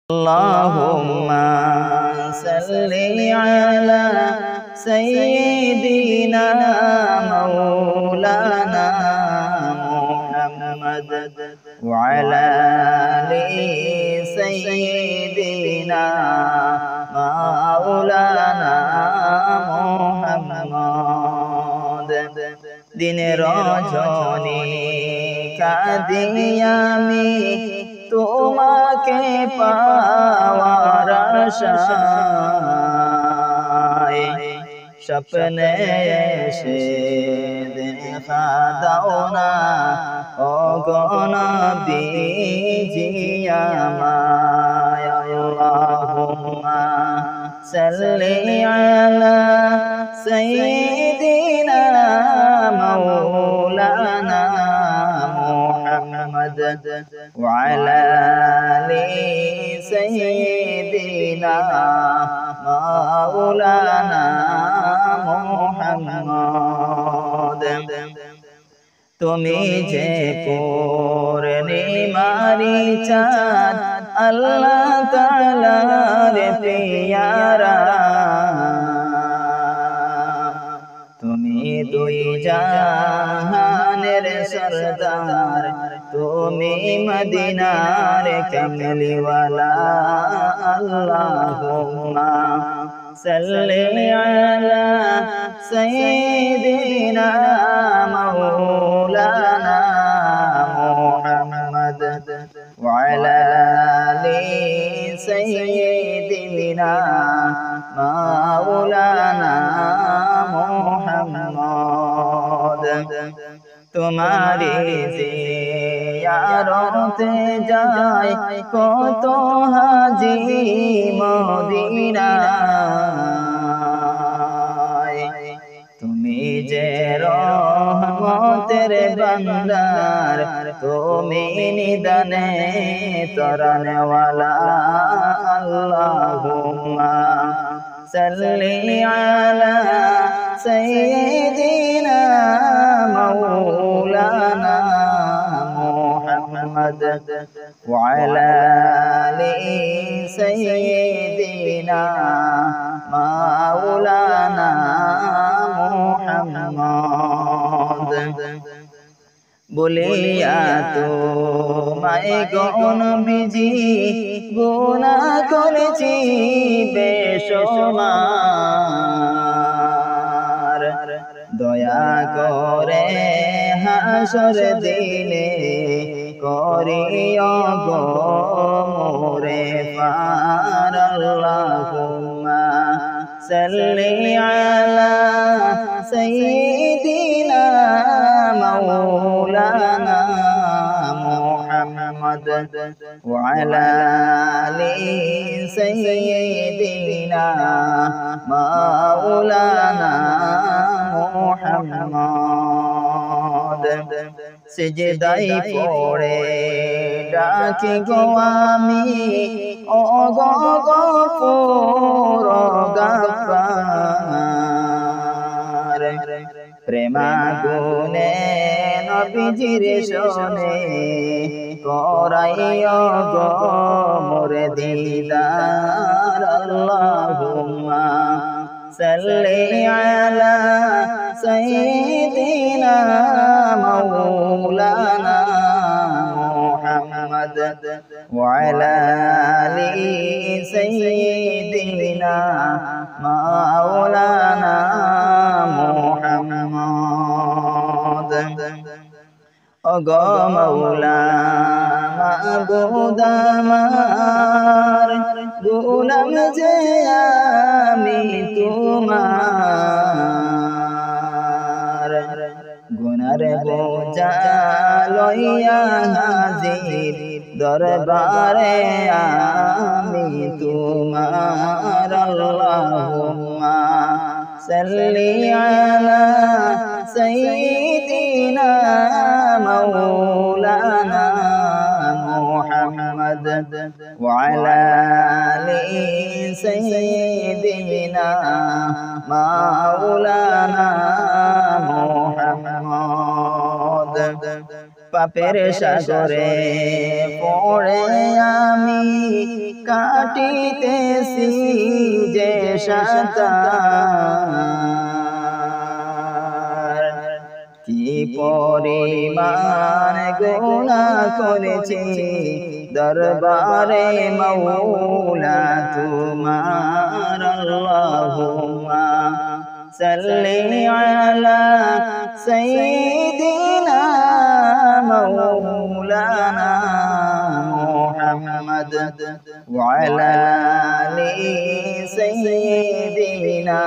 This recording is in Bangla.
اللهم صل على سيدنا مولانا محمد وعلى آل سيدنا مولانا محمد দিনের রজনী কাঁদি আমি তোমাকে পাওয়ার আশায় স্বপ্নে এসে দেখা দাও না ও গো নবীজি আমায় আল্লাহুম্মা সাল্লি আলা সাইয়্যিদিনা মাওলানা মুহাম্মদ ওয়া আলা আলি সাইয়্যিদিনা মাওলানা মুহাম্মদ তুমি যে পূর্ণিমারি চাঁদ আল্লাহ তাআলার পিয়ারা তুমি দুই জাহানের সরদার তুমি মদিনার কমলিওয়ালা আল্লাহুম্মা সাল্লি আলা সাইয়্যিদিনা মাওলানা মুহাম্মদ ওয়া আলা আলি সাইয়্যিদিনা মাওলানা মুহাম্মদ তোমারি জিয়ারতে যায় কত হাজি মদিনায় তুমি যে রহমতের ভান্ডার তুমি নিদানে তরানে ওয়ালা আল্লাহুম্মা সাল্লি আলা সাইয়্যিদিনা মাওলানা মুহাম্মদ ওয়া আলা আলি সাইয়্যিদিনা মাওলানা মুহাম্মদ বলিয়া তোমায় গো নবীজি গুনাহ করেছি বেশুমার দয়া করে হাসর দিলে করিও গো মোরে পার আল্লাহুম্মা সাল্লি আলা সাইয়্যিদিনা মাওলানা মুহাম্মদ ওয়া আলা আলি সাইয়্যিদিনা মাওলানা মুহাম্মদ সিজদায় পড়ে ডাকি গো আমি ও গো গফুর গাফফার প্রেমাগুনে নবীজির শোনে করাইও গো মোরে দিদার আল্লাহুম্মা সাল্লি আলা সাইয়্যিদিনা মাওলানা মুহাম্মদ ওয়া আলা আলি সাইয়্যিদিনা মাওলানা মুহাম্মদ ওগো মাওলা মাবুদ আমার গোলাম যে আমি তোমার গুনার বোঝা লইয়া হাজির দরবারে আমি তোমার আল্লাহুম্মা সাল্লি আলা সাইয়্যিদিনা মাওলানা মুহাম্মদ ওয়া আলা আলি সাইয়্যিদিনা মাওলানা মুহাম্মদ পাপের সাগরে পড়ে আমি কাটিতেছি যে সাঁতার কি পরিমাণ গুনাহ করেছি দরবারে মাওলা তোমার আল্লাহুম্মা সাল্লি আলা সাইয়্যিদিনা মাওলানা মুহাম্মদ ওয়া আলা আলি সাইয়্যিদিনা